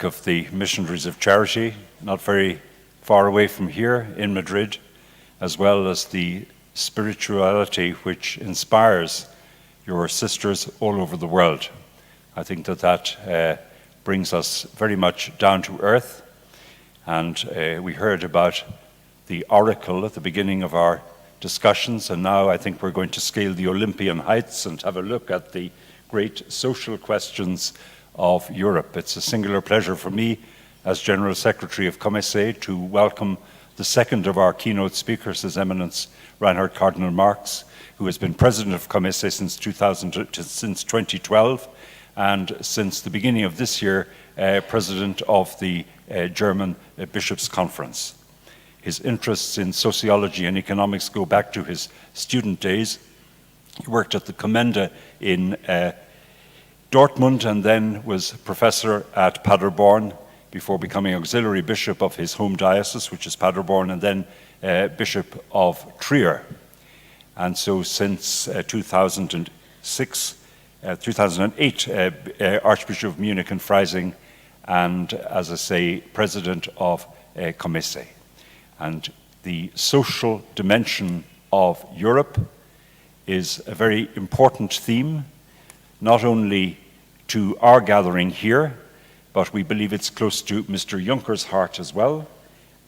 work of the Missionaries of Charity, not very far away from here in Madrid, as well as the spirituality which inspires your sisters all over the world. I think that brings us very much down to earth. And we heard about the oracle at the beginning of our discussions, and now I think we're going to scale the Olympian heights and have a look at the great social questions of Europe. It's a singular pleasure for me as General Secretary of COMECE to welcome the second of our keynote speakers, His Eminence Reinhard Cardinal Marx, who has been President of COMECE since 2012, and since the beginning of this year, President of the German Bishops' Conference. His interests in sociology and economics go back to his student days. He worked at the Kommende in Dortmund and then was professor at Paderborn before becoming auxiliary bishop of his home diocese, which is Paderborn, and then Bishop of Trier. And so since 2008, Archbishop of Munich and Freising, and as I say, President of COMECE. And the social dimension of Europe is a very important theme, not only to our gathering here, but we believe it's close to Mr. Juncker's heart as well.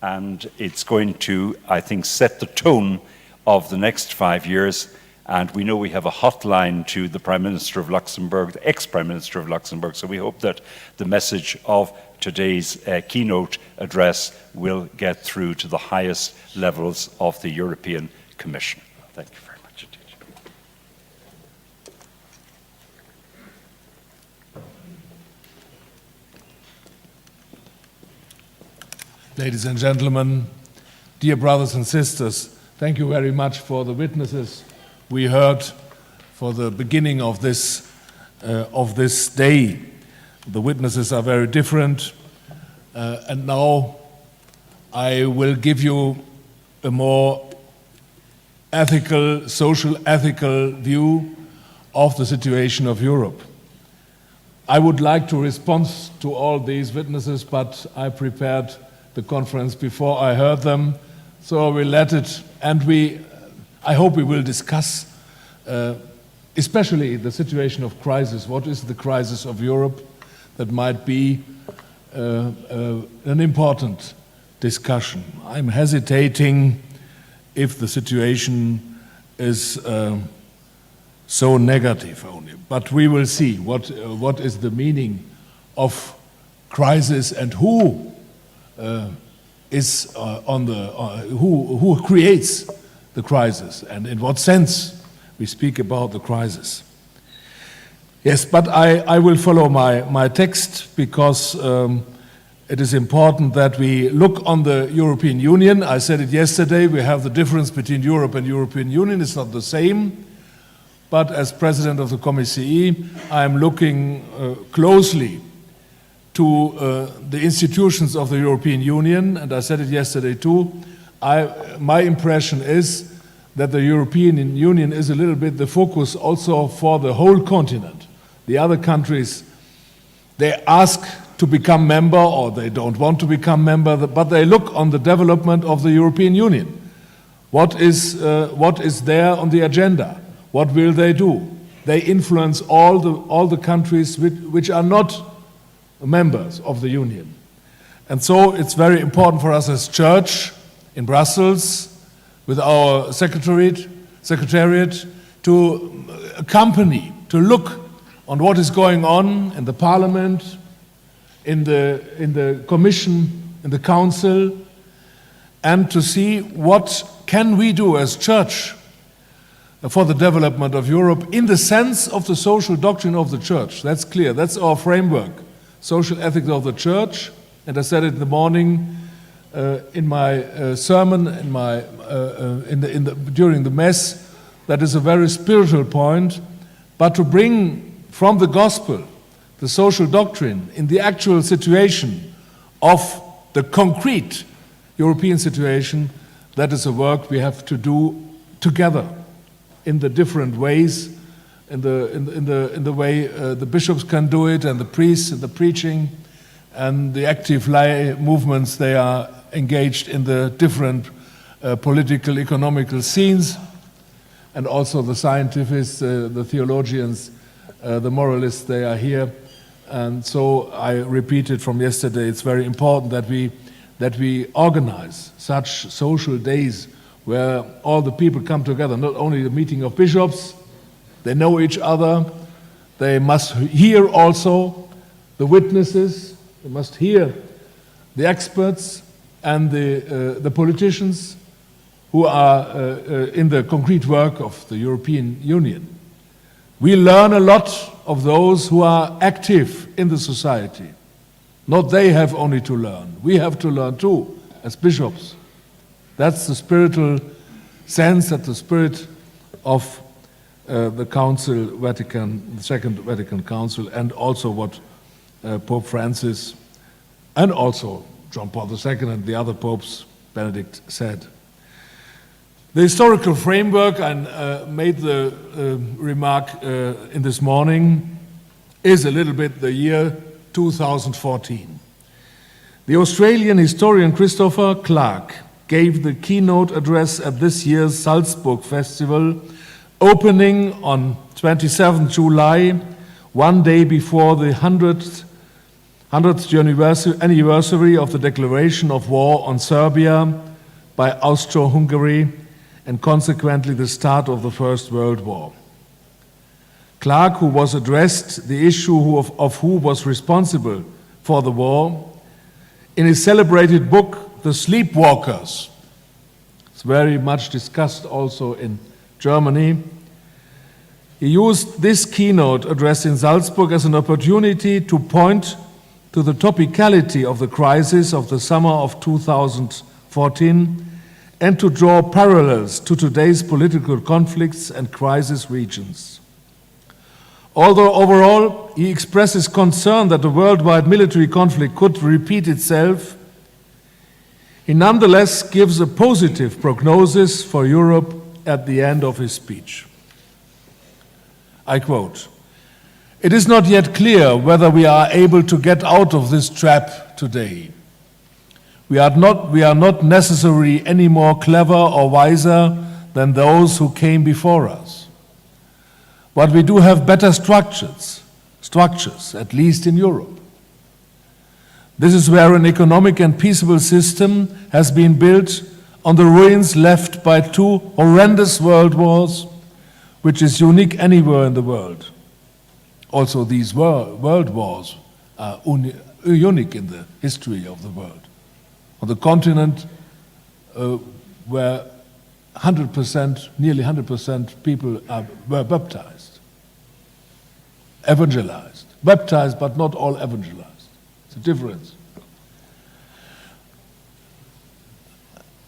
And it's going to, I think, set the tone of the next 5 years. And we know we have a hotline to the Prime Minister of Luxembourg, the ex-Prime Minister of Luxembourg. So we hope that the message of today's keynote address will get through to the highest levels of the European Commission. Thank you very much indeed. Ladies and gentlemen, dear brothers and sisters, thank you very much for the witnesses we heard for the beginning of this day. The witnesses are very different, and now I will give you a more ethical, social ethical view of the situation of Europe. I would like to respond to all these witnesses, but I prepared the conference before I heard them, so I will let it, and I hope we will discuss especially the situation of crisis. What is the crisis of Europe? That might be an important discussion. I'm hesitating if the situation is so negative only, but we will see what is the of crisis and who is who creates the crisis and in what sense we speak about the crisis. Yes, but I will follow my text because it is important that we look on the European Union. I said it yesterday, we have the difference between Europe and European Union. It's not the same, but as President of the COMECE, I am looking closely to the institutions of the European Union, and I said it yesterday too. My impression is that the European Union is a little bit the focus also for the whole continent. The other countries, they ask to become member or they don't want to become member, but they look on the development of the European Union. What is there on the agenda? What will they do? They influence all the countries which are not members of the Union. And so it's very important for us as Church in Brussels, with our secretariat to accompany, to look on what is going on in the Parliament, in the Commission, in the Council, and to see what can we do as Church for the development of Europe in the sense of the social doctrine of the Church. That's clear. That's our framework. Social ethics of the Church. And I said it in the morning in my sermon, during the Mess. That is a very spiritual point. But to bring from the Gospel the social doctrine in the actual situation of the concrete European situation, that is a work we have to do together in the different ways, in the way the bishops can do it and the priests and the preaching and the active movements they are engaged in the different political, economical scenes, and also the scientists, the theologians, the moralists, they are here. And so I repeated from yesterday, it's very important that we organize such social days where all the people come together, not only the meeting of bishops, they know each other, they must hear also the witnesses, they must hear the experts and the politicians who are in the concrete work of the European Union. We learn a lot of those who are active in the society. Not they have only to learn, we have to learn too, as bishops. That's the spiritual sense, that's the spirit of the Council, the Second Vatican Council, and also what Pope Francis and also John Paul II and the other popes, Benedict, said. The historical framework, I made the remark in this morning, is a little bit the year 2014. The Australian historian Christopher Clark gave the keynote address at this year's Salzburg Festival, opening on 27 July, one day before the 100th anniversary of the declaration of war on Serbia by Austro-Hungary, and consequently the start of the First World War. Clark, who was addressed the issue of who was responsible for the war, in his celebrated book, The Sleepwalkers, it's very much discussed also in Germany, he used this keynote address in Salzburg as an opportunity to point to the topicality of the crisis of the summer of 2014 and to draw parallels to today's political conflicts and crisis regions. Although overall he expresses concern that the worldwide military conflict could repeat itself, he nonetheless gives a positive prognosis for Europe at the end of his speech. I quote, "It is not yet clear whether we are able to get out of this trap today. We are not necessarily any more clever or wiser than those who came before us. But we do have better structures, at least in Europe. This is where an economic and peaceable system has been built on the ruins left by two horrendous world wars, which is unique anywhere in the world. Also, these world wars are unique in the history of the world. On the continent where 100%, nearly 100% people were baptized, evangelized. Baptized, but not all evangelized. It's a difference.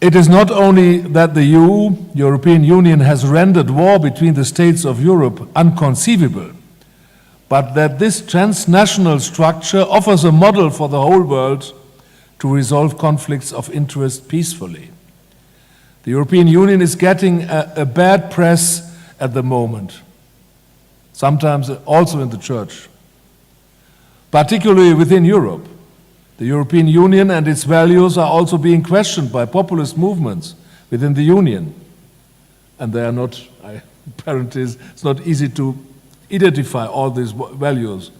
It is not only that the European Union has rendered war between the states of Europe unconceivable, but that this transnational structure offers a model for the whole world to resolve conflicts of interest peacefully. The European Union is getting a bad press at the moment, sometimes also in the church, particularly within Europe. The European Union and its values are also being questioned by populist movements within the Union. And they are not, apparently it's not easy to identify all these values.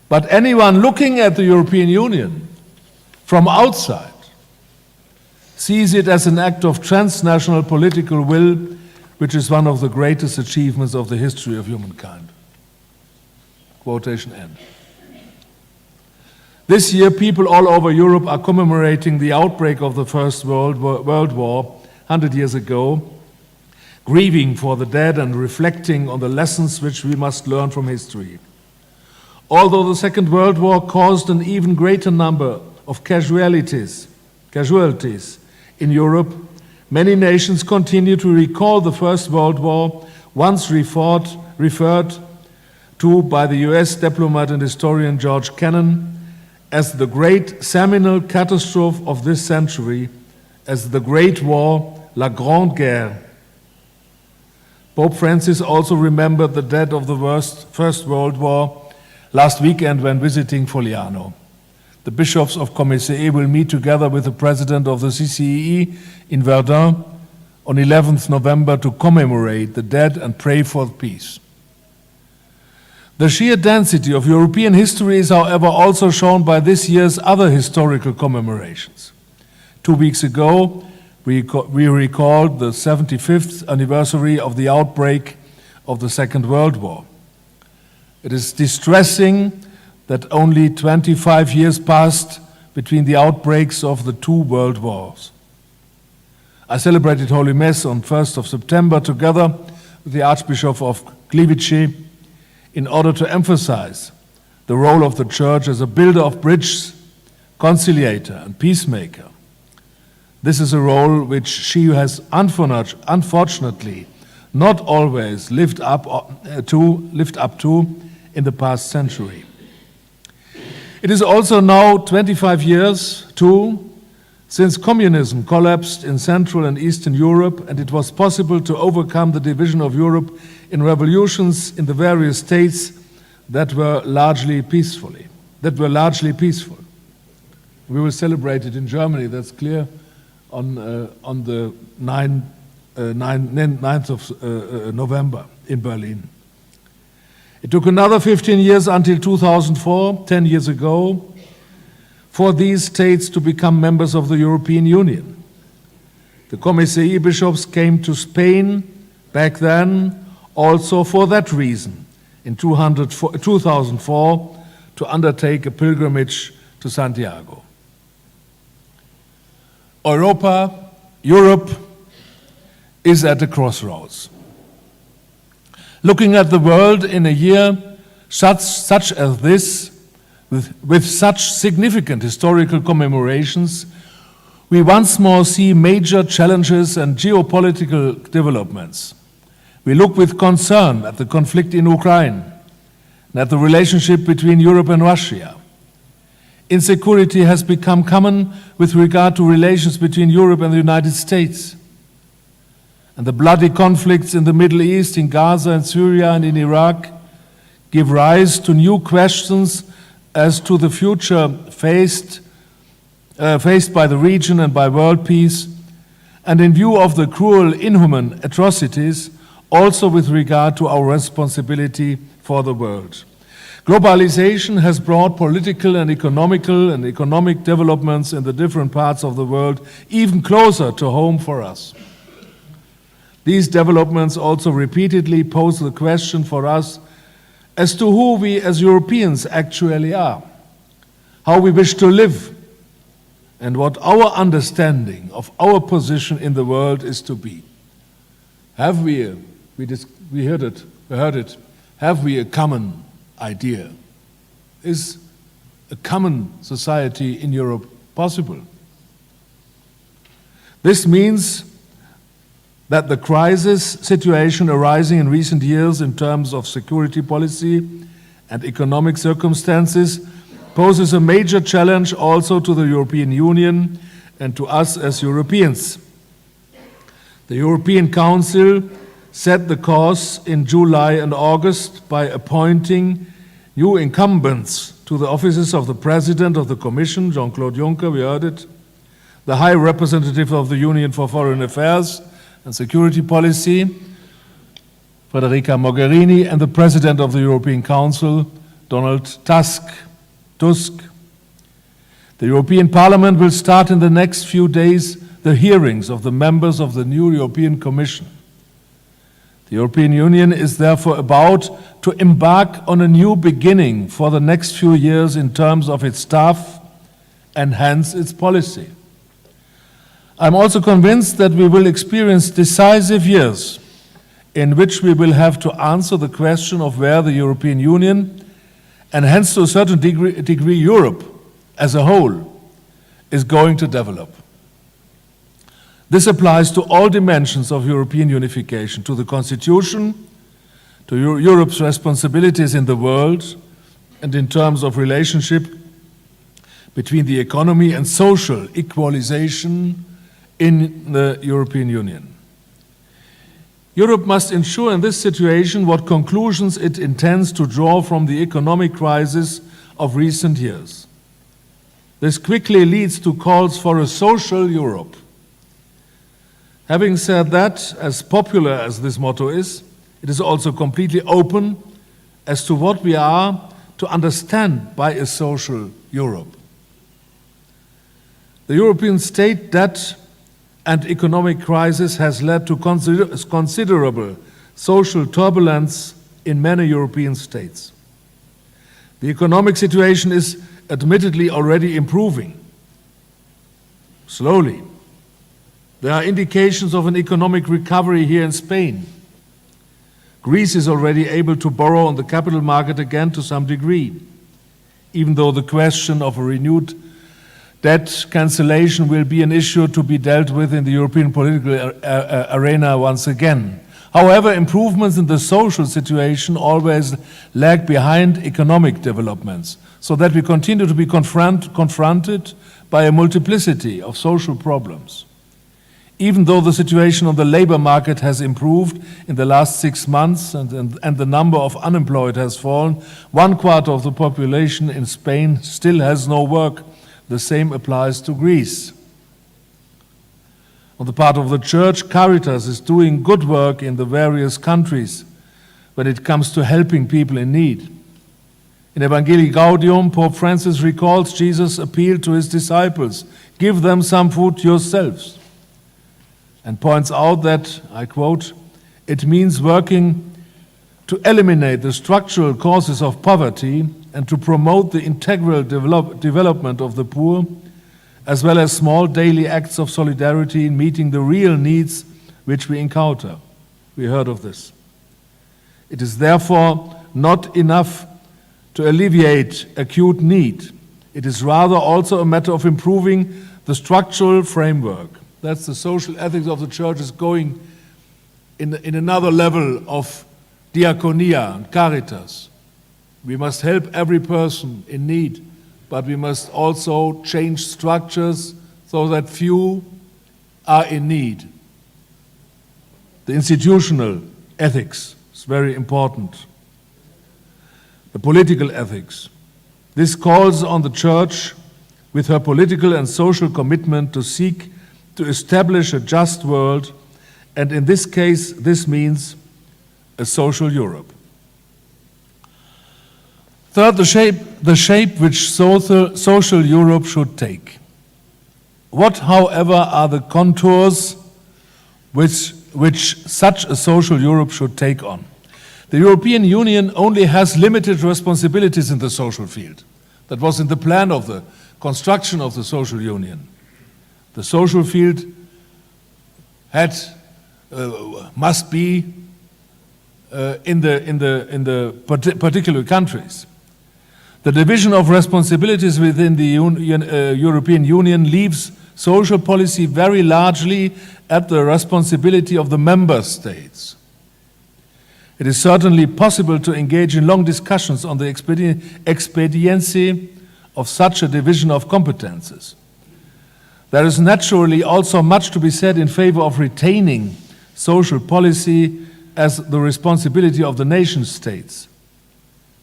But anyone looking at the European Union from outside sees it as an act of transnational political will, which is one of the greatest achievements of the history of humankind. Quotation end. This year, people all over Europe are commemorating the outbreak of the First World War 100 years ago, grieving for the dead and reflecting on the lessons which we must learn from history. Although the Second World War caused an even greater number of casualties in Europe, many nations continue to recall the First World War, once referred to by the US diplomat and historian George Kennan as the great seminal catastrophe of this century, as the Great War, La Grande Guerre. Pope Francis also remembered the dead of the First World War last weekend when visiting Fogliano. The bishops of COMECE will meet together with the president of the CCEE in Verdun on 11th November to commemorate the dead and pray for peace. The sheer density of European history is, however, also shown by this year's other historical commemorations. 2 weeks ago, we recalled the 75th anniversary of the outbreak of the Second World War. It is distressing that only 25 years passed between the outbreaks of the two world wars. I celebrated Holy Mass on 1st of September together with the Archbishop of Gliwice in order to emphasize the role of the Church as a builder of bridges, conciliator and peacemaker. This is a role which she has unfortunately not always lived up to in the past century. It is also now 25 years, too, since communism collapsed in Central and Eastern Europe, and it was possible to overcome the division of Europe in revolutions in the various states that were largely peaceful. We will celebrate it in Germany, that's clear, on the 9th of November in Berlin. It took another 15 years until 2004, 10 years ago, for these states to become members of the European Union. The COMECE bishops came to Spain back then also for that reason in 2004 to undertake a pilgrimage to Santiago. Europe is at a crossroads. Looking at the world in a year such as this, with such significant historical commemorations, we once more see major challenges and geopolitical developments. We look with concern at the conflict in Ukraine and at the relationship between Europe and Russia. Insecurity has become common with regard to relations between Europe and the United States. And the bloody conflicts in the Middle East, in Gaza and Syria and in Iraq give rise to new questions as to the future faced by the region and by world peace, and in view of the cruel, inhuman atrocities, also with regard to our responsibility for the world. Globalization has brought political and economic developments in the different parts of the world even closer to home for us. These developments also repeatedly pose the question for us as to who we as Europeans actually are, how we wish to live, and what our understanding of our position in the world is to be. Have we heard it, have we a common idea? Is a common society in Europe possible? This means that the crisis situation arising in recent years in terms of security policy and economic circumstances poses a major challenge also to the European Union and to us as Europeans. The European Council set the course in July and August by appointing new incumbents to the offices of the President of the Commission, Jean-Claude Juncker, we heard it, the High Representative of the Union for Foreign Affairs and Security Policy, Federica Mogherini, and the President of the European Council, Donald Tusk. The European Parliament will start in the next few days the hearings of the members of the new European Commission. The European Union is therefore about to embark on a new beginning for the next few years in terms of its staff and hence its policy. I'm also convinced that we will experience decisive years in which we will have to answer the question of where the European Union, and hence to a certain degree Europe as a whole, is going to develop. This applies to all dimensions of European unification, to the Constitution, to Europe's responsibilities in the world, and in terms of relationship between the economy and social equalization in the European Union. Europe must ensure in this situation what conclusions it intends to draw from the economic crisis of recent years. This quickly leads to calls for a social Europe. Having said that, as popular as this motto is, it is also completely open as to what we are to understand by a social Europe. The European state debt and economic crisis has led to considerable social turbulence in many European states. The economic situation is admittedly already improving, slowly. There are indications of an economic recovery here in Spain. Greece is already able to borrow on the capital market again to some degree, even though the question of a renewed debt cancellation will be an issue to be dealt with in the European political arena once again. However, improvements in the social situation always lag behind economic developments, so that we continue to be confronted by a multiplicity of social problems. Even though the situation on the labor market has improved in the last 6 months and the number of unemployed has fallen, 1/4 of the population in Spain still has no work. The same applies to Greece. On the part of the Church, Caritas is doing good work in the various countries when it comes to helping people in need. In Evangelii Gaudium, Pope Francis recalls Jesus' appeal to his disciples, "Give them some food yourselves," and points out that, I quote, "it means working to eliminate the structural causes of poverty and to promote the integral development of the poor, as well as small daily acts of solidarity in meeting the real needs which we encounter." We heard of this. It is therefore not enough to alleviate acute need. It is rather also a matter of improving the structural framework. That's the social ethics of the Church is going in another level of diaconia and caritas. We must help every person in need, but we must also change structures so that few are in need. The institutional ethics is very important. The political ethics. This calls on the Church, with her political and social commitment, to seek to establish a just world, and in this case, this means a social Europe. Third, the shape which social Europe should take. What, however, are the contours which such a social Europe should take on? The European Union only has limited responsibilities in the social field. That was in the plan of the construction of the social union. The social field must be in the particular countries. The division of responsibilities within the European Union leaves social policy very largely at the responsibility of the member states. It is certainly possible to engage in long discussions on the expediency of such a division of competences. There is naturally also much to be said in favor of retaining social policy as the responsibility of the nation states.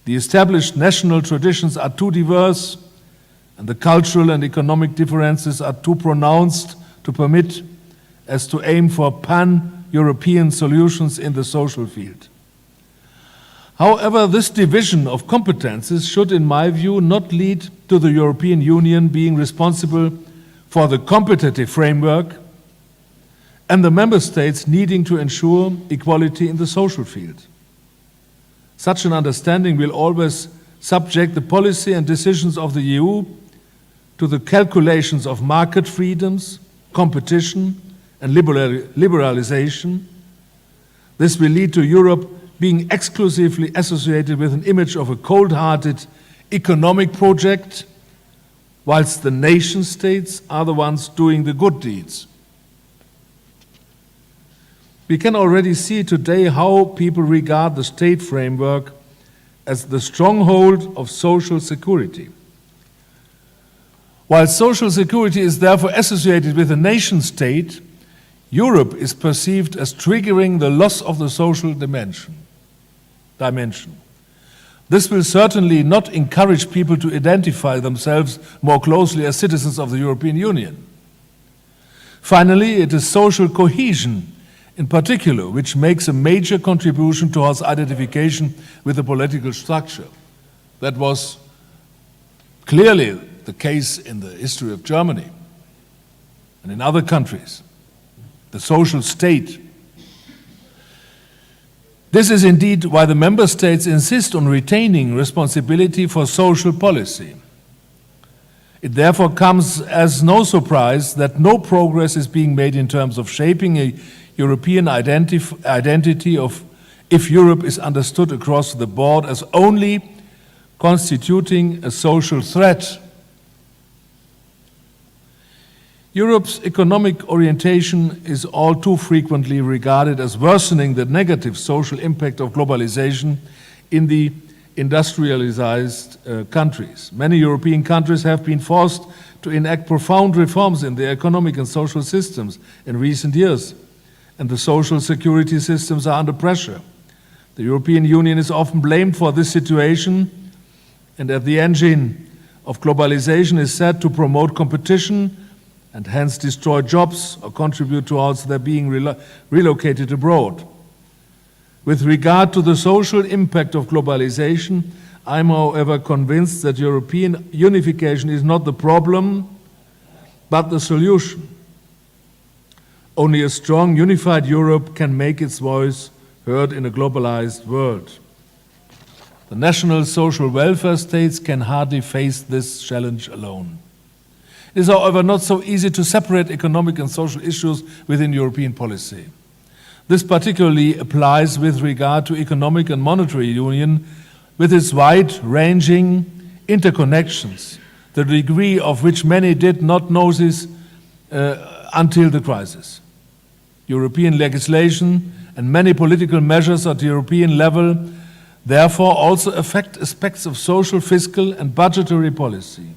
The established national traditions are too diverse, and the cultural and economic differences are too pronounced to permit us to aim for pan-European solutions in the social field. However, this division of competences should, in my view, not lead to the European Union being responsible for the competitive framework and the member states needing to ensure equality in the social field. Such an understanding will always subject the policy and decisions of the EU to the calculations of market freedoms, competition, and liberalization. This will lead to Europe being exclusively associated with an image of a cold-hearted economic project, whilst the nation states are the ones doing the good deeds. We can already see today how people regard the state framework as the stronghold of social security. While social security is therefore associated with a nation state, Europe is perceived as triggering the loss of the social dimension. This will certainly not encourage people to identify themselves more closely as citizens of the European Union. Finally, it is social cohesion in particular which makes a major contribution towards identification with the political structure. That was clearly the case in the history of Germany and in other countries. The social state. This is indeed why the member states insist on retaining responsibility for social policy. It therefore comes as no surprise that no progress is being made in terms of shaping a European identity of if Europe is understood across the board as only constituting a social threat. Europe's economic orientation is all too frequently regarded as worsening the negative social impact of globalization in the industrialized countries. Many European countries have been forced to enact profound reforms in their economic and social systems in recent years, and the social security systems are under pressure. The European Union is often blamed for this situation, and as the engine of globalization is said to promote competition and hence destroy jobs or contribute towards their being relocated abroad. With regard to the social impact of globalization, I am, however, convinced that European unification is not the problem, but the solution. Only a strong, unified Europe can make its voice heard in a globalized world. The national social welfare states can hardly face this challenge alone. It is, however, not so easy to separate economic and social issues within European policy. This particularly applies with regard to economic and monetary union, with its wide-ranging interconnections, the degree of which many did not notice until the crisis. European legislation and many political measures at European level therefore also affect aspects of social, fiscal, and budgetary policy.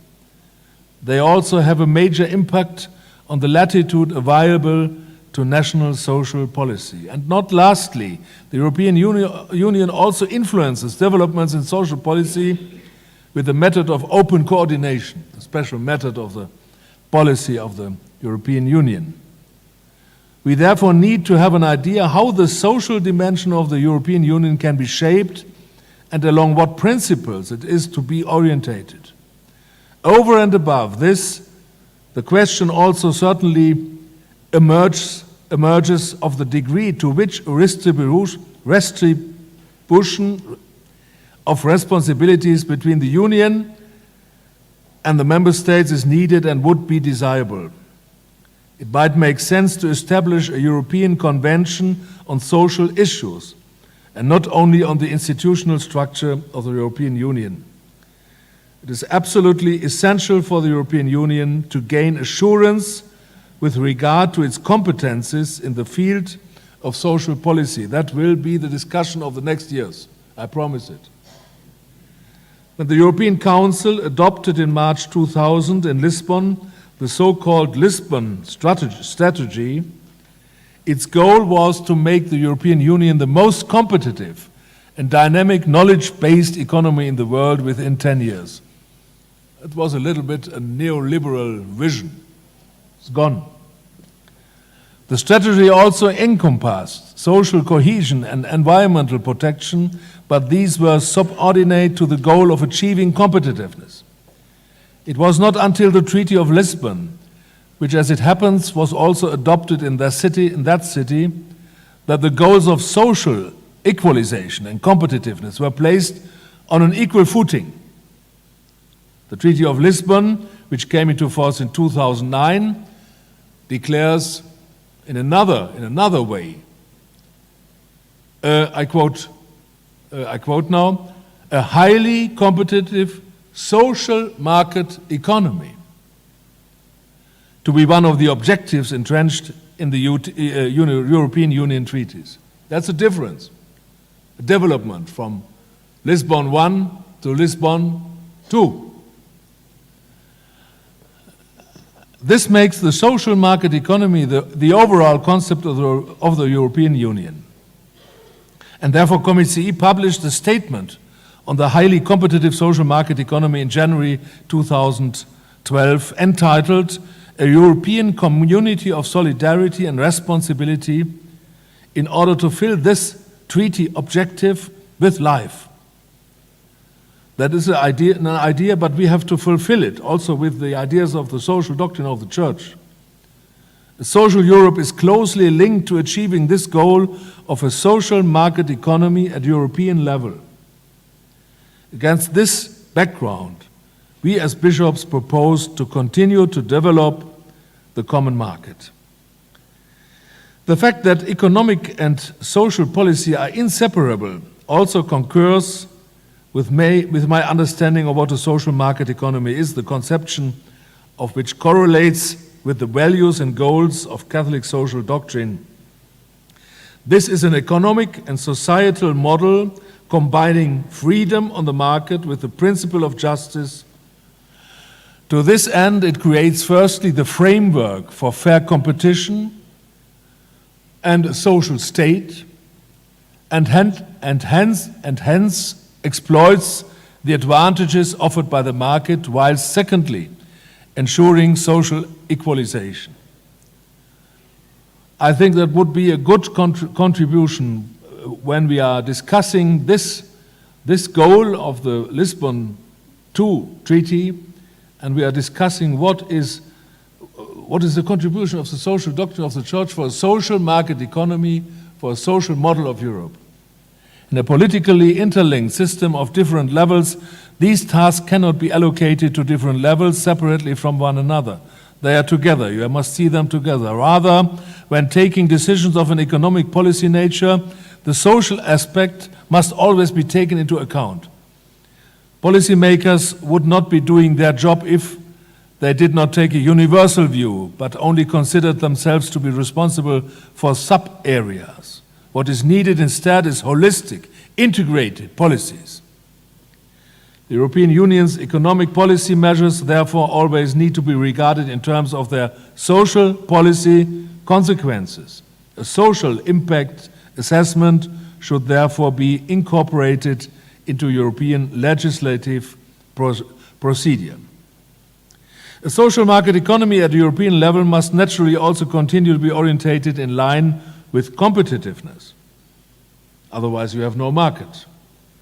They also have a major impact on the latitude available to national social policy. And not lastly, the European Union also influences developments in social policy with the method of open coordination, a special method of the policy of the European Union. We therefore need to have an idea how the social dimension of the European Union can be shaped and along what principles it is to be orientated. Over and above this, the question also certainly emerges of the degree to which redistribution of responsibilities between the Union and the Member States is needed and would be desirable. It might make sense to establish a European Convention on social issues, and not only on the institutional structure of the European Union. It is absolutely essential for the European Union to gain assurance with regard to its competences in the field of social policy. That will be the discussion of the next years, I promise it. When the European Council adopted in March 2000 in Lisbon the so-called Lisbon strategy, its goal was to make the European Union the most competitive and dynamic knowledge-based economy in the world within 10 years. It was a little bit a neoliberal vision. It's gone. The strategy also encompassed social cohesion and environmental protection, but these were subordinate to the goal of achieving competitiveness. It was not until the Treaty of Lisbon, which as it happens was also adopted in that city, that the goals of social equalization and competitiveness were placed on an equal footing. The Treaty of Lisbon, which came into force in 2009, declares in another way, I quote now, a highly competitive social market economy to be one of the objectives entrenched in the European Union treaties. That's a difference, a development from Lisbon I to Lisbon II. This makes the social market economy the overall concept of the European Union. And therefore, COMECE published a statement on the highly competitive social market economy in January 2012, entitled "A European Community of Solidarity and Responsibility in order to fill this treaty objective with life." That is an idea, but we have to fulfill it also with the ideas of the social doctrine of the Church. A social Europe is closely linked to achieving this goal of a social market economy at European level. Against this background, we as bishops propose to continue to develop the common market. The fact that economic and social policy are inseparable also concurs with my understanding of what a social market economy is, the conception of which correlates with the values and goals of Catholic social doctrine. This is an economic and societal model combining freedom on the market with the principle of justice. To this end, it creates firstly the framework for fair competition and a social state, and hence exploits the advantages offered by the market, while secondly, ensuring social equalization. I think that would be a good contribution when we are discussing this goal of the Lisbon II Treaty, and we are discussing what is the contribution of the social doctrine of the Church for a social market economy, for a social model of Europe. In a politically interlinked system of different levels, these tasks cannot be allocated to different levels separately from one another. They are together. You must see them together. Rather, when taking decisions of an economic policy nature, the social aspect must always be taken into account. Policymakers would not be doing their job if they did not take a universal view, but only considered themselves to be responsible for sub-areas. What is needed instead is holistic, integrated policies. The European Union's economic policy measures therefore always need to be regarded in terms of their social policy consequences. A social impact assessment should therefore be incorporated into European legislative procedure. A social market economy at European level must naturally also continue to be orientated in line with competitiveness. Otherwise, you have no market.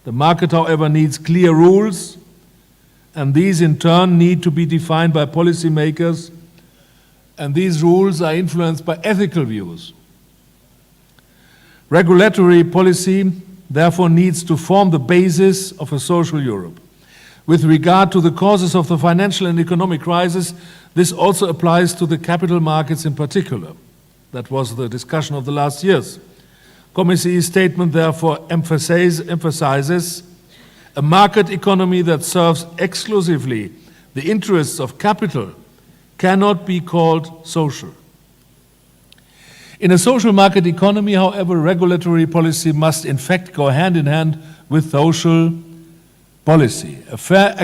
The market, however, needs clear rules, and these in turn need to be defined by policymakers, and these rules are influenced by ethical views. Regulatory policy, therefore, needs to form the basis of a social Europe. With regard to the causes of the financial and economic crisis, this also applies to the capital markets in particular. That was the discussion of the last years. COMECE's statement therefore emphasizes a market economy that serves exclusively the interests of capital cannot be called social. In a social market economy, however, regulatory policy must in fact go hand in hand with social policy. A fair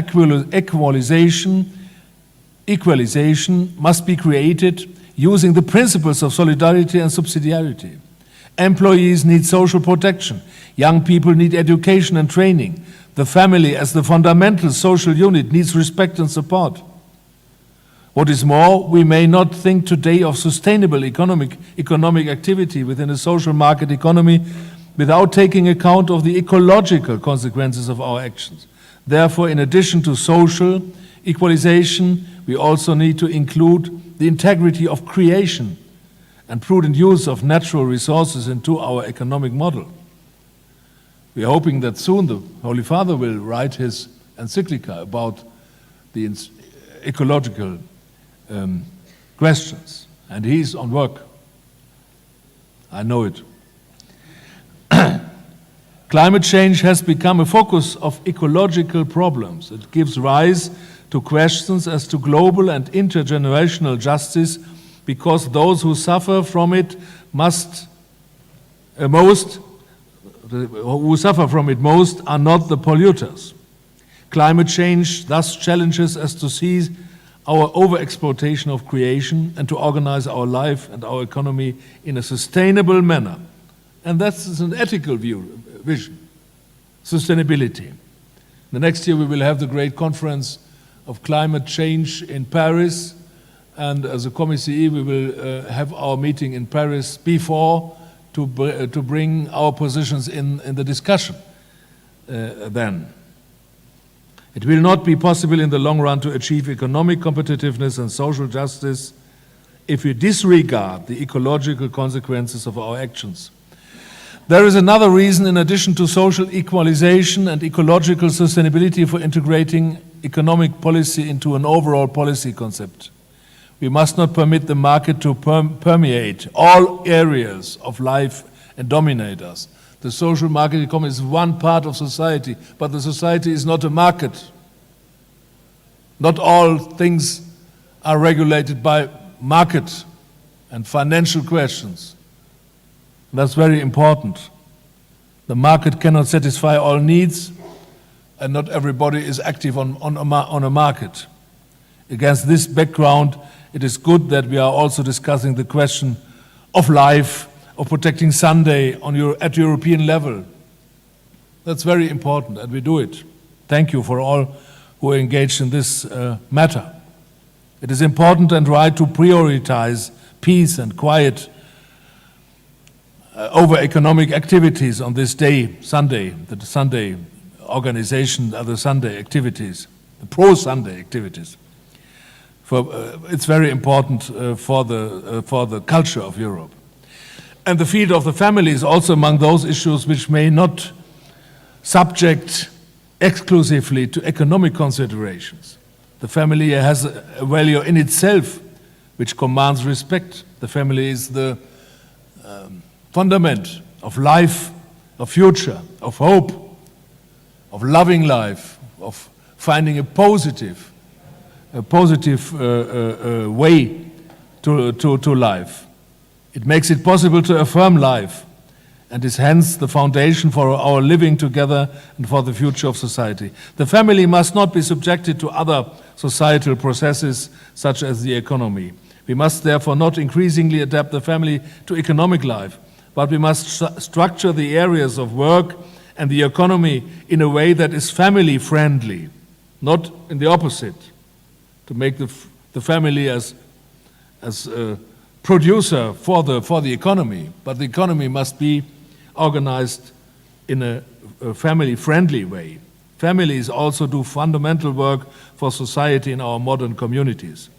equalization must be created using the principles of solidarity and subsidiarity. Employees need social protection. Young people need education and training. The family, as the fundamental social unit, needs respect and support. What is more, we may not think today of sustainable economic activity within a social market economy without taking account of the ecological consequences of our actions. Therefore, in addition to social equalization, we also need to include the integrity of creation and prudent use of natural resources into our economic model. We are hoping that soon the Holy Father will write his encyclica about the ecological questions, and he's on work. I know it. Climate change has become a focus of ecological problems. It gives rise to questions as to global and intergenerational justice, because those who suffer from it most are not the polluters. Climate change thus challenges us to seize our overexploitation of creation and to organize our life and our economy in a sustainable manner. And that's an ethical vision, sustainability. The next year we will have the great conference of climate change in Paris, and as a COMECE we will have our meeting in Paris before to bring our positions in the discussion then. It will not be possible in the long run to achieve economic competitiveness and social justice if we disregard the ecological consequences of our actions. There is another reason, in addition to social equalization and ecological sustainability, for integrating economic policy into an overall policy concept. We must not permit the market to permeate all areas of life and dominate us. The social market economy is one part of society, but the society is not a market. Not all things are regulated by market and financial questions. That's very important. The market cannot satisfy all needs, and not everybody is active on a market. Against this background, it is good that we are also discussing the question of life, of protecting Sunday at European level. That's very important, and we do it. Thank you for all who are engaged in this matter. It is important and right to prioritize peace and quiet over economic activities on this day, Sunday, the Sunday organization, the Sunday activities, the pro-Sunday activities. It's very important for the culture of Europe. And the field of the family is also among those issues which may not subject exclusively to economic considerations. The family has a value in itself which commands respect. The family is the fundament of life, of future, of hope, of loving life, of finding a positive way to life. It makes it possible to affirm life and is hence the foundation for our living together and for the future of society. The family must not be subjected to other societal processes such as the economy. We must therefore not increasingly adapt the family to economic life, but we must structure the areas of work and the economy in a way that is family friendly, not in the opposite, to make the family as a producer for the economy, but the economy must be organized in a family-friendly way. Families also do fundamental work for society in our modern communities.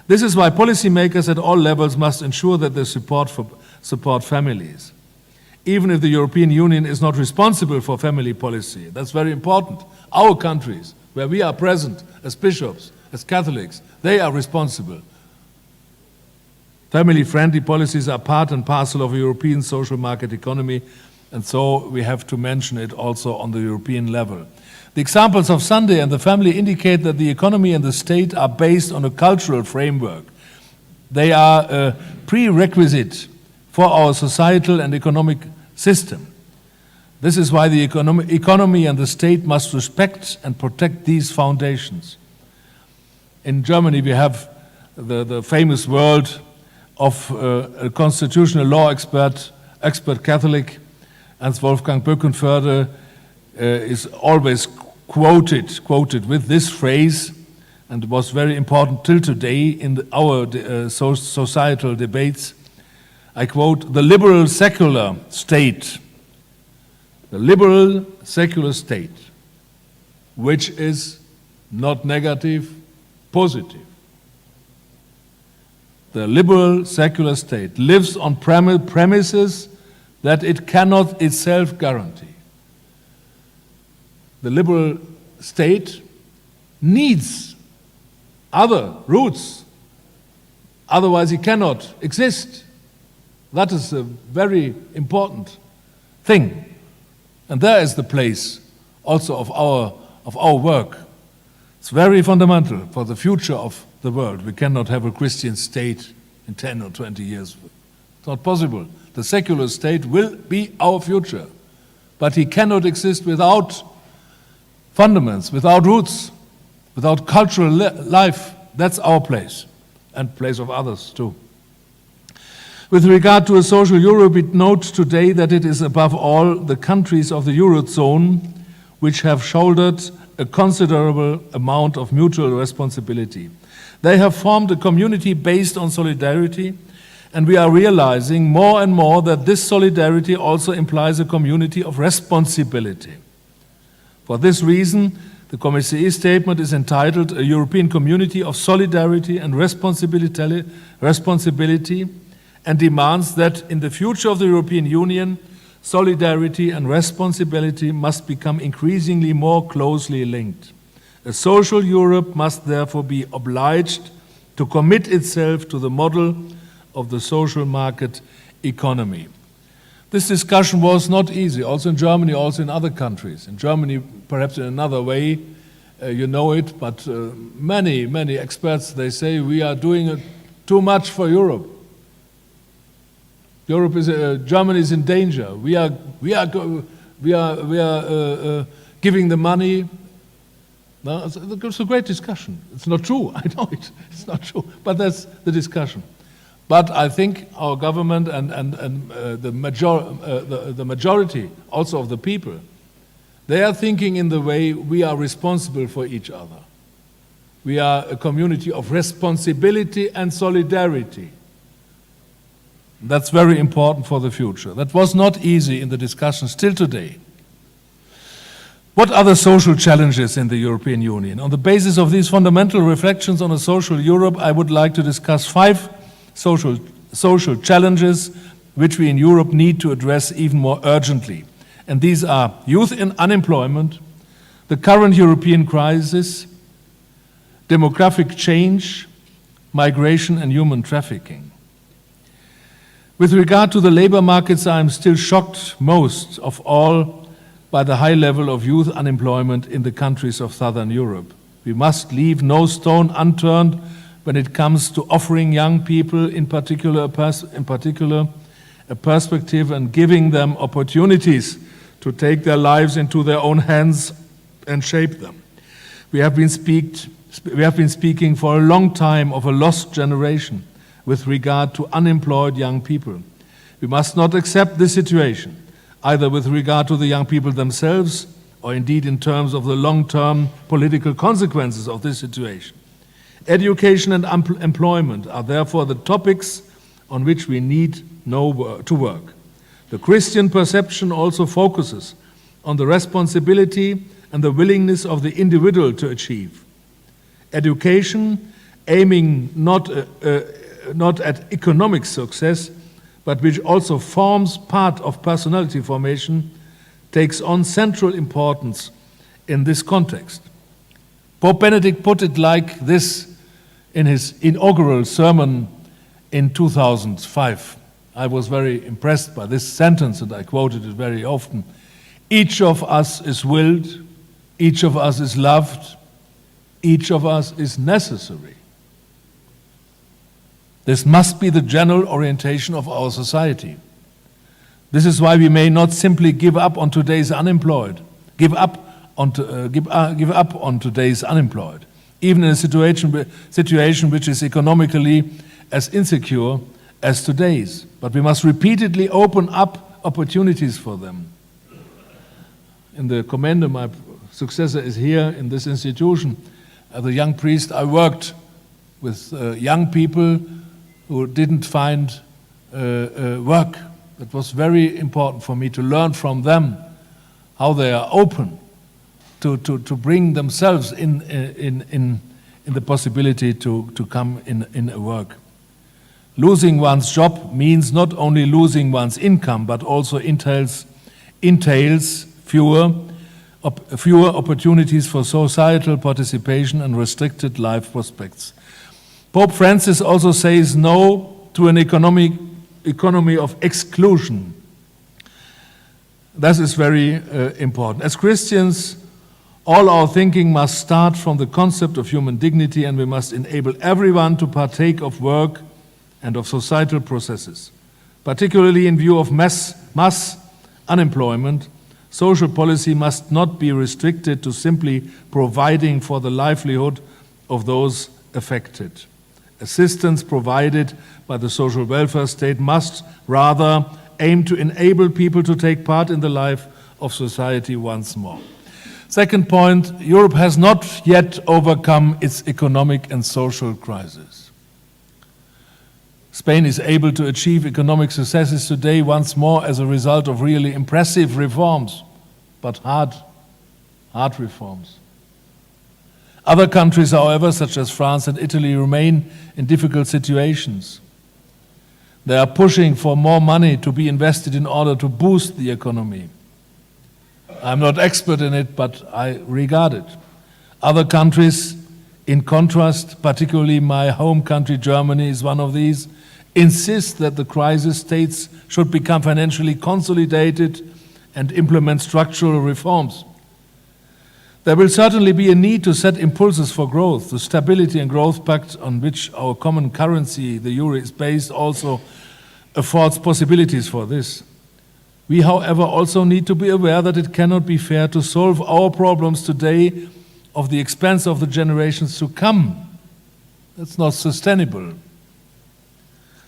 This is why policymakers at all levels must ensure that they support families. Even if the European Union is not responsible for family policy, that's very important. Our countries, where we are present as bishops, as Catholics, they are responsible. Family-friendly policies are part and parcel of a European social market economy, and so we have to mention it also on the European level. The examples of Sunday and the family indicate that the economy and the state are based on a cultural framework. They are a prerequisite for our societal and economic system. This is why the economy and the state must respect and protect these foundations. In Germany, we have the famous word of a constitutional law expert Catholic, Ernst Wolfgang Böckenförde, is always quoted with this phrase, and was very important till today in our societal debates. I quote, "The liberal secular state, which is not negative, positive. The liberal secular state lives on premises that it cannot itself guarantee. The liberal state needs other roots, otherwise it cannot exist. That is a very important thing. And there is the place also of our work. It's very fundamental for the future of the world. We cannot have a Christian state in 10 or 20 years. It's not possible. The secular state will be our future, but he cannot exist without fundaments, without roots, without cultural life. That's our place, and place of others too. With regard to a social Europe, we note today that it is above all the countries of the Eurozone which have shouldered a considerable amount of mutual responsibility. They have formed a community based on solidarity, and we are realizing more and more that this solidarity also implies a community of responsibility. For this reason, the COMECE statement is entitled A European Community of Solidarity and Responsibility, and demands that in the future of the European Union, solidarity and responsibility must become increasingly more closely linked. A social Europe must therefore be obliged to commit itself to the model of the social market economy. This discussion was not easy, also in Germany, also in other countries. In Germany, perhaps in another way, you know it, but many experts, they say we are doing too much for Europe. Germany is in danger. We are giving the money. No, it's a great discussion. It's not true. I know it. It's not true. But that's the discussion. But I think our government and the majority also of the people, they are thinking in the way we are responsible for each other. We are a community of responsibility and solidarity. That's very important for the future. That was not easy in the discussion still today. What are the social challenges in the European Union? On the basis of these fundamental reflections on a social Europe, I would like to discuss 5 social challenges which we in Europe need to address even more urgently. And these are youth unemployment, the current European crisis, demographic change, migration and human trafficking. With regard to the labor markets, I am still shocked most of all by the high level of youth unemployment in the countries of Southern Europe. We must leave no stone unturned when it comes to offering young people, in particular, a perspective and giving them opportunities to take their lives into their own hands and shape them. We have been speaking for a long time of a lost generation with regard to unemployed young people. We must not accept this situation, either with regard to the young people themselves or indeed in terms of the long-term political consequences of this situation. Education and employment are therefore the topics on which we need to work. The Christian perception also focuses on the responsibility and the willingness of the individual to achieve. Education, aiming not at economic success, but which also forms part of personality formation, takes on central importance in this context. Pope Benedict put it like this in his inaugural sermon in 2005. I was very impressed by this sentence, and I quoted it very often. Each of us is willed, each of us is loved, each of us is necessary. This must be the general orientation of our society. This is why we may not simply give up on today's unemployed, give up on today's unemployed, even in a situation which is economically as insecure as today's. But we must repeatedly open up opportunities for them. In the Commende, my successor is here in this institution. As a young priest, I worked with young people who didn't find work. It was very important for me to learn from them how they are open to bring themselves in the possibility to come in a work. Losing one's job means not only losing one's income, but also entails fewer opportunities for societal participation and restricted life prospects. Pope Francis also says no to an economy of exclusion. That is very important. As Christians, all our thinking must start from the concept of human dignity, and we must enable everyone to partake of work and of societal processes. Particularly in view of mass unemployment, social policy must not be restricted to simply providing for the livelihood of those affected. Assistance provided by the social welfare state must rather aim to enable people to take part in the life of society once more. Second point, Europe has not yet overcome its economic and social crisis. Spain is able to achieve economic successes today once more as a result of really impressive reforms, but hard reforms. Other countries, however, such as France and Italy, remain in difficult situations. They are pushing for more money to be invested in order to boost the economy. I'm not expert in it, but I regard it. Other countries, in contrast, particularly my home country, Germany, is one of these, insist that the crisis states should become financially consolidated and implement structural reforms. There will certainly be a need to set impulses for growth. The Stability and Growth Pact, on which our common currency, the euro, is based, also affords possibilities for this. We, however, also need to be aware that it cannot be fair to solve our problems today at the expense of the generations to come. That's not sustainable.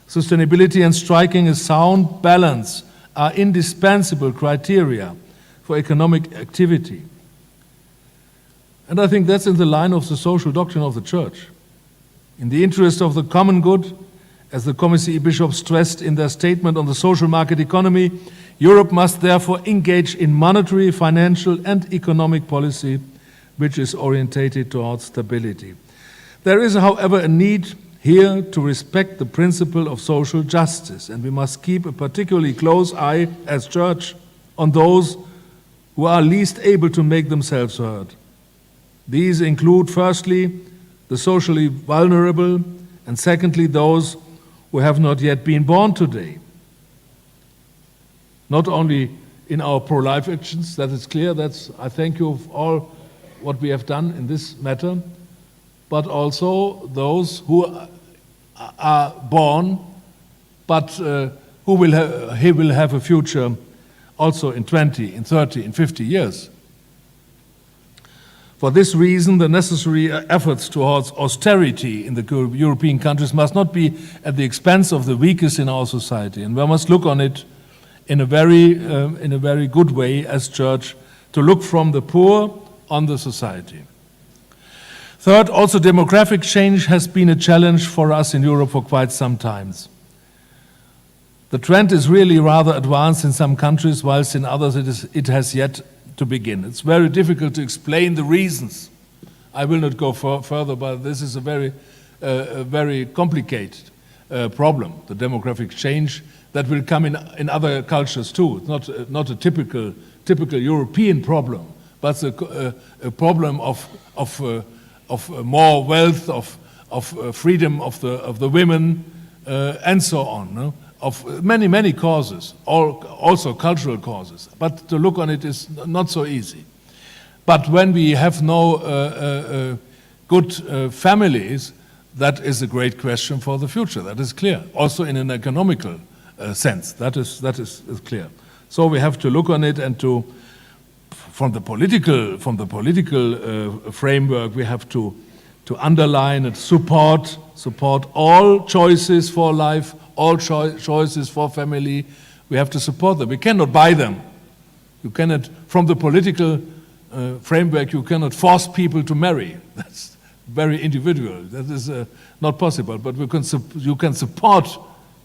Sustainability and striking a sound balance are indispensable criteria for economic activity. And I think that's in the line of the social doctrine of the Church. In the interest of the common good, as the COMECE bishops stressed in their statement on the social market economy, Europe must therefore engage in monetary, financial and economic policy which is orientated towards stability. There is, however, a need here to respect the principle of social justice, and we must keep a particularly close eye as Church on those who are least able to make themselves heard. These include, firstly, the socially vulnerable, and secondly, those who have not yet been born today. Not only in our pro-life actions, that is clear, I thank you for all what we have done in this matter, but also those who are born, but who will have a future also in 20, in 30, in 50 years. For this reason, the necessary efforts towards austerity in the European countries must not be at the expense of the weakest in our society, and we must look on it in a very good way as Church, to look from the poor on the society. Third, also demographic change has been a challenge for us in Europe for quite some time. The trend is really rather advanced in some countries, whilst in others it has yet to begin. It's very difficult to explain the reasons. I will not go further, but this is a very complicated problem, the demographic change that will come in other cultures too. It's not a typical European problem, but a problem of more wealth, of freedom of the women, and so on. No? Of many causes, also cultural causes. But to look on it is not so easy. But when we have no good families, that is a great question for the future. That is clear. Also in an economical sense, that is clear. So we have to look on it, and from the political framework, we have to underline and support all choices for life, all choices for family. We have to support them. We cannot buy them. You cannot, from the political framework, you cannot force people to marry. That's very individual. That is not possible. But you can support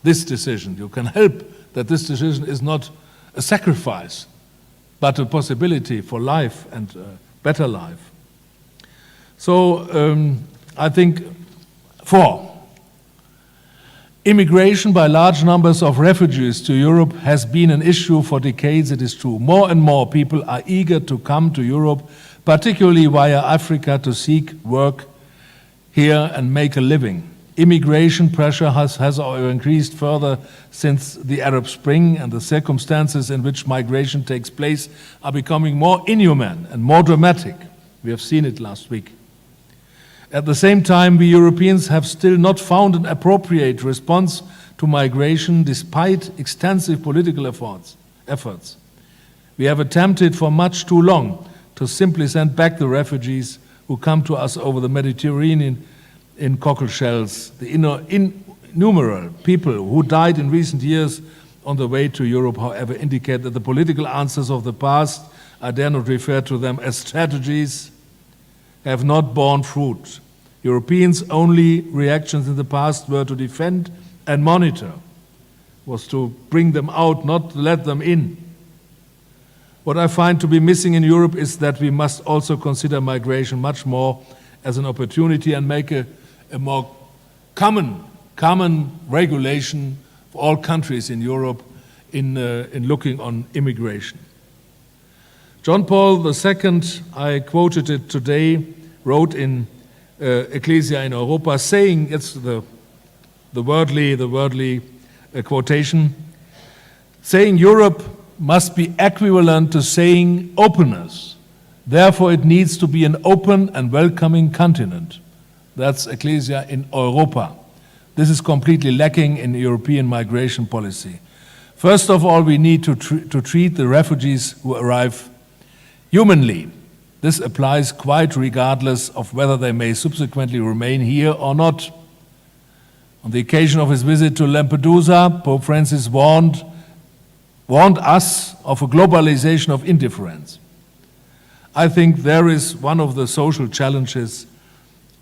this decision. You can help that this decision is not a sacrifice, but a possibility for life and better life. So I think, 4, immigration by large numbers of refugees to Europe has been an issue for decades, it is true. More and more people are eager to come to Europe, particularly via Africa, to seek work here and make a living. Immigration pressure has increased further since the Arab Spring, and the circumstances in which migration takes place are becoming more inhuman and more dramatic. We have seen it last week. At the same time, we Europeans have still not found an appropriate response to migration despite extensive political efforts. We have attempted for much too long to simply send back the refugees who come to us over the Mediterranean in cockle shells. The innumerable people who died in recent years on the way to Europe, however, indicate that the political answers of the past I dare not refer to them as strategies, have not borne fruit. Europeans' only reactions in the past were to defend and monitor, was to bring them out, not to let them in. What I find to be missing in Europe is that we must also consider migration much more as an opportunity and make a more common regulation for all countries in Europe in looking on immigration. John Paul II, I quoted it today, wrote in Ecclesia in Europa, saying, it's the wordly quotation, saying Europe must be equivalent to saying openness. Therefore, it needs to be an open and welcoming continent. That's Ecclesia in Europa. This is completely lacking in European migration policy. First of all, we need to treat the refugees who arrive humanly. This applies quite regardless of whether they may subsequently remain here or not. On the occasion of his visit to Lampedusa, Pope Francis warned us of a globalization of indifference. I think there is one of the social challenges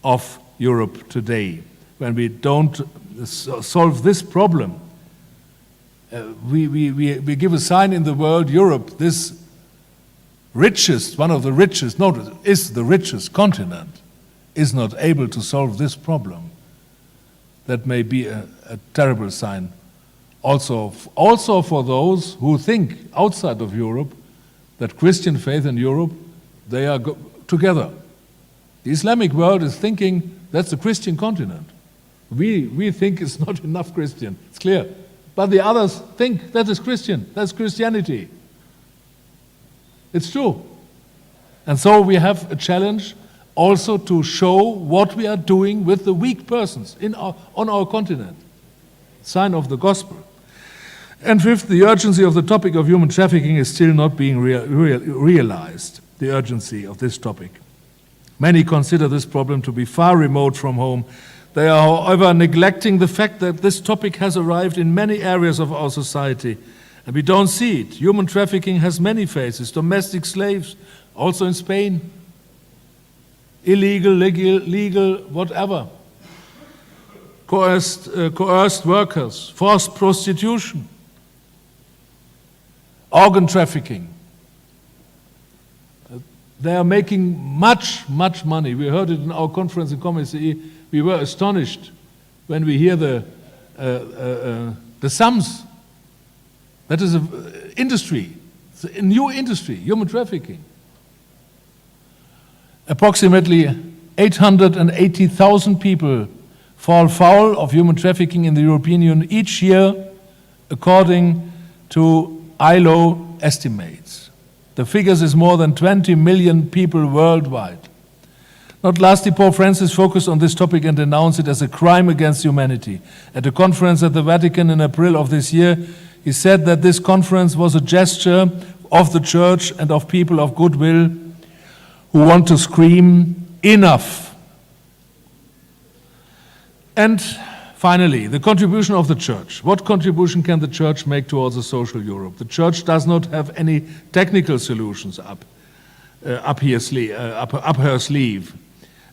of Europe today. When we don't solve this problem, we give a sign in the world, Europe, this richest, one of the richest, notice, is the richest continent, is not able to solve this problem. That may be a terrible sign also for those who think outside of Europe that Christian faith in Europe, they are together. The Islamic world is thinking that's a Christian continent. We think it's not enough Christian, it's clear. But the others think that is Christian, that's Christianity. It's true. And so we have a challenge also to show what we are doing with the weak persons on our continent. Sign of the gospel. And fifth, the urgency of the topic of human trafficking is still not being realized, the urgency of this topic. Many consider this problem to be far remote from home. They are, however, neglecting the fact that this topic has arrived in many areas of our society, and we don't see it. Human trafficking has many faces. Domestic slaves, also in Spain. Illegal, legal, whatever. Coerced workers, forced prostitution, organ trafficking. They are making much money. We heard it in our conference in COMECE. We were astonished when we hear the sums. That is an industry, it's a new industry, human trafficking. Approximately 880,000 people fall foul of human trafficking in the European Union each year, according to ILO estimates. The figures is more than 20 million people worldwide. Not lastly, Pope Francis focused on this topic and denounced it as a crime against humanity. At a conference at the Vatican in April of this year, he said that this conference was a gesture of the Church and of people of goodwill who want to scream, enough. And finally, the contribution of the Church. What contribution can the Church make towards a social Europe? The Church does not have any technical solutions up her sleeve.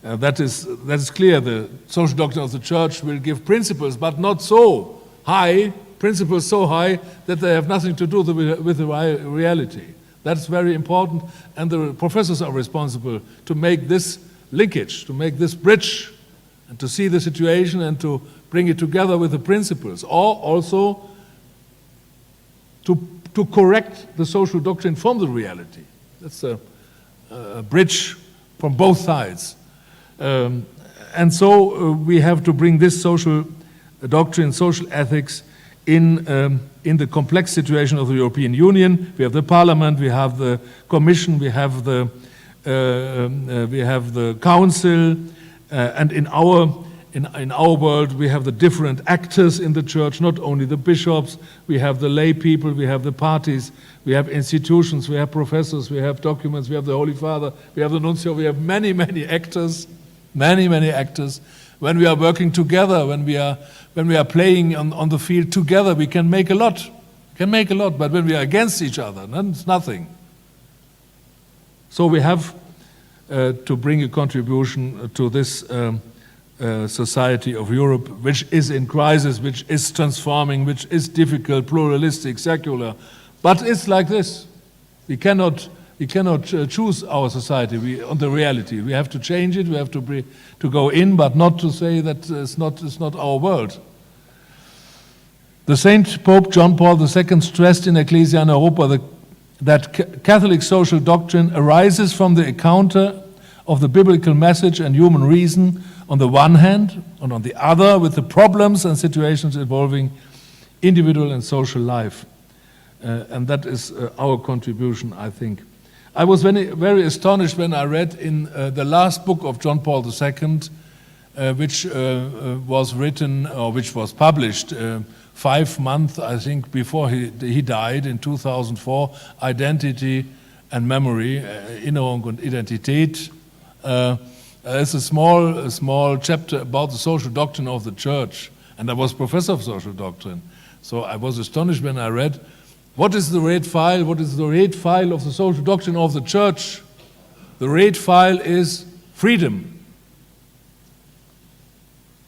That is clear. The social doctrine of the Church will give principles, but not so high, principles so high that they have nothing to do with the reality. That's very important, and the professors are responsible to make this linkage, to make this bridge, and to see the situation and to bring it together with the principles, or also to correct the social doctrine from the reality. That's a bridge from both sides. And so we have to bring this social doctrine, social ethics in the complex situation of the European Union. We have the Parliament, we have the Commission, we have the Council, and in our world we have the different actors in the Church, not only the bishops, we have the lay people, we have the parties, we have institutions, we have professors, we have documents, we have the Holy Father, we have the Nuncio, we have many actors, many actors. When we are working together, when we are playing on the field together, we can make a lot. But when we are against each other, then it's nothing. So we have to bring a contribution to this society of Europe, which is in crisis, which is transforming, which is difficult, pluralistic, secular. But it's like this. We cannot choose our society on the reality. We have to change it. We have to go in, but not to say that it's not our world. The Saint Pope John Paul II stressed in Ecclesia in Europa that Catholic social doctrine arises from the encounter of the biblical message and human reason on the one hand, and on the other with the problems and situations involving individual and social life. And that is our contribution, I think. I was very astonished when I read in the last book of John Paul II, which was written, or which was published 5 months, I think, before he died in 2004, Identity and Memory, Erinnerung und Identität. There's a small chapter about the social doctrine of the Church, and I was professor of social doctrine. So I was astonished when I read, what is the red file? What is the red file of the social doctrine of the Church? The red file is freedom.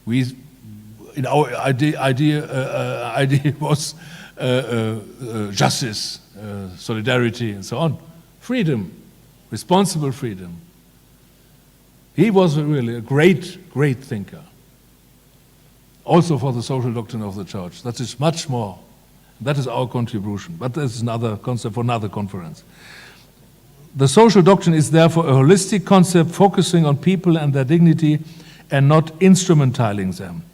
In our idea was justice, solidarity, and so on. Freedom, responsible freedom. He was really a great thinker. Also for the social doctrine of the Church. That is much more. That is our contribution. But that is another concept for another conference. The social doctrine is therefore a holistic concept focusing on people and their dignity and not instrumentalizing them.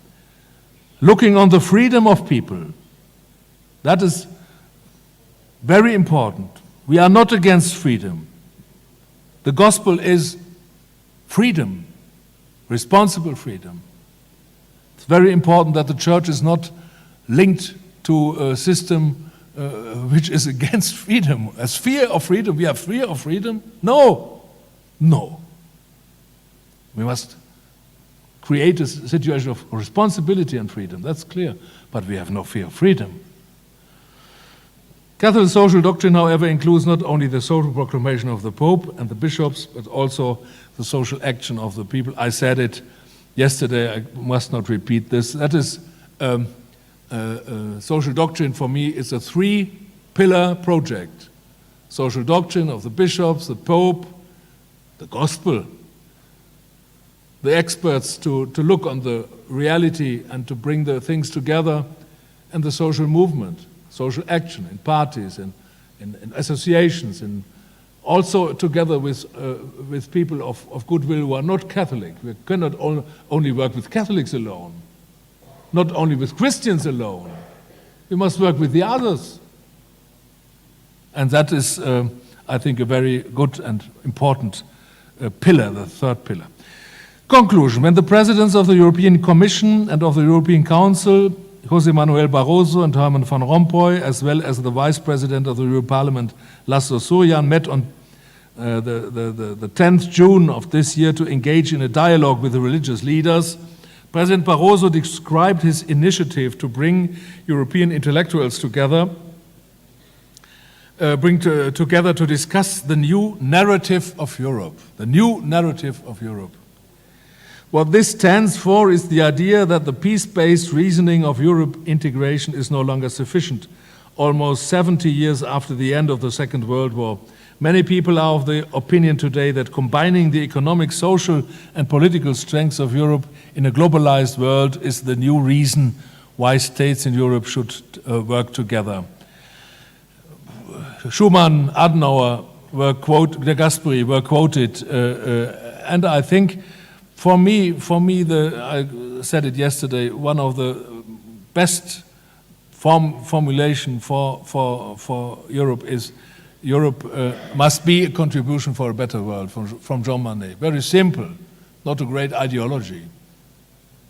Looking on the freedom of people. That is very important. We are not against freedom. The gospel is freedom, responsible freedom. It's very important that the Church is not linked to a system which is against freedom. As fear of freedom, we have fear of freedom? No. We must create a situation of responsibility and freedom, that's clear, but we have no fear of freedom. Catholic social doctrine, however, includes not only the social proclamation of the Pope and the bishops, but also the social action of the people. I said it yesterday, I must not repeat this. That is, social doctrine for me is a 3-pillar project. Social doctrine of the bishops, the Pope, the gospel, the experts to look on the reality and to bring the things together, and the social movement, social action in parties and in associations, and also together with people of goodwill who are not Catholic. We cannot only work with Catholics alone, not only with Christians alone. We must work with the others. And that is, I think, a very good and important pillar, the 3rd pillar. Conclusion. When the presidents of the European Commission and of the European Council, José Manuel Barroso and Herman Van Rompuy, as well as the Vice President of the European Parliament, Laszlo Surján, met on the 10th June of this year to engage in a dialogue with the religious leaders, President Barroso described his initiative to bring European intellectuals together, together to discuss the new narrative of Europe, the new narrative of Europe. What this stands for is the idea that the peace-based reasoning of Europe integration is no longer sufficient. Almost 70 years after the end of the Second World War, many people are of the opinion today that combining the economic, social, and political strengths of Europe in a globalized world is the new reason why states in Europe should work together. Schuman, Adenauer, De Gasperi were quoted, and I think for me, I said it yesterday, one of the best formulation for Europe is Europe must be a contribution for a better world, from Jean Monnet. Very simple, not a great ideology.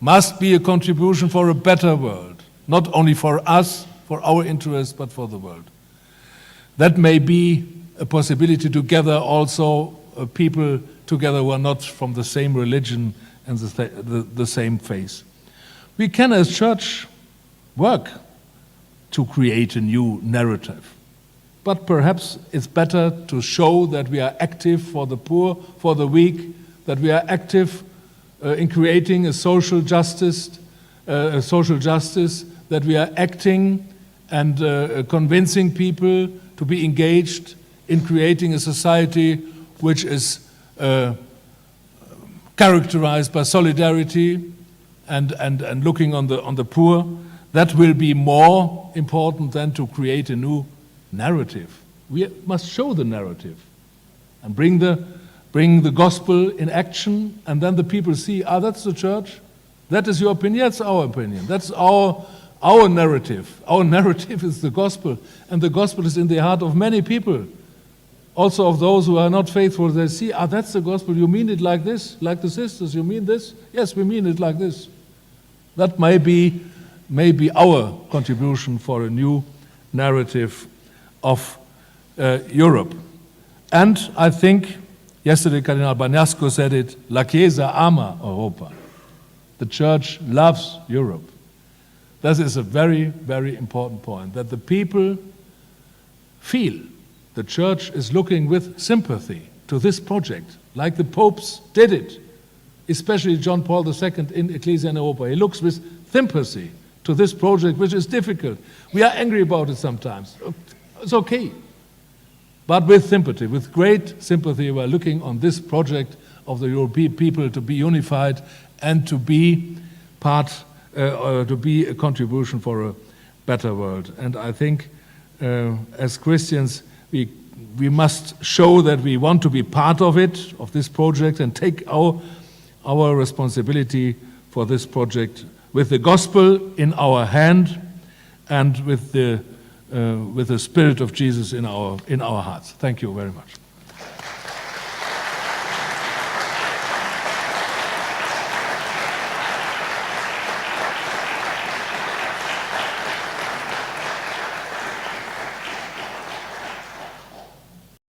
Must be a contribution for a better world, not only for us, for our interests, but for the world. That may be a possibility to gather also people together who are not from the same religion and the same faith. We can, as church, work to create a new narrative. but perhaps it's better to show that we are active for the poor, for the weak, that we are active in creating a social justice, that we are acting and convincing people to be engaged in creating a society which is characterized by solidarity and looking on the poor. That will be more important than to create a new narrative. We must show the narrative and bring the gospel in action, and then the people see, that's the church. That is your opinion. That's our opinion. That's our narrative. Our narrative is the gospel, and the gospel is in the heart of many people. Also of those who are not faithful, they see, that's the gospel. You mean it like this, like the sisters. You mean this? Yes, we mean it like this. That may be our contribution for a new narrative of Europe. And I think, yesterday Cardinal Bagnasco said it, La Chiesa ama Europa. The church loves Europe. That is a very, very important point, that the people feel the church is looking with sympathy to this project, like the popes did it, especially John Paul II in Ecclesia in Europa. He looks with sympathy to this project, which is difficult. We are angry about it sometimes. It's okay. But with sympathy, with great sympathy, we are looking on this project of the European people to be unified and to be to be a contribution for a better world. And I think as Christians, we must show that we want to be part of it, of this project, and take our responsibility for this project with the gospel in our hand and with the Spirit of Jesus in our hearts. Thank you very much.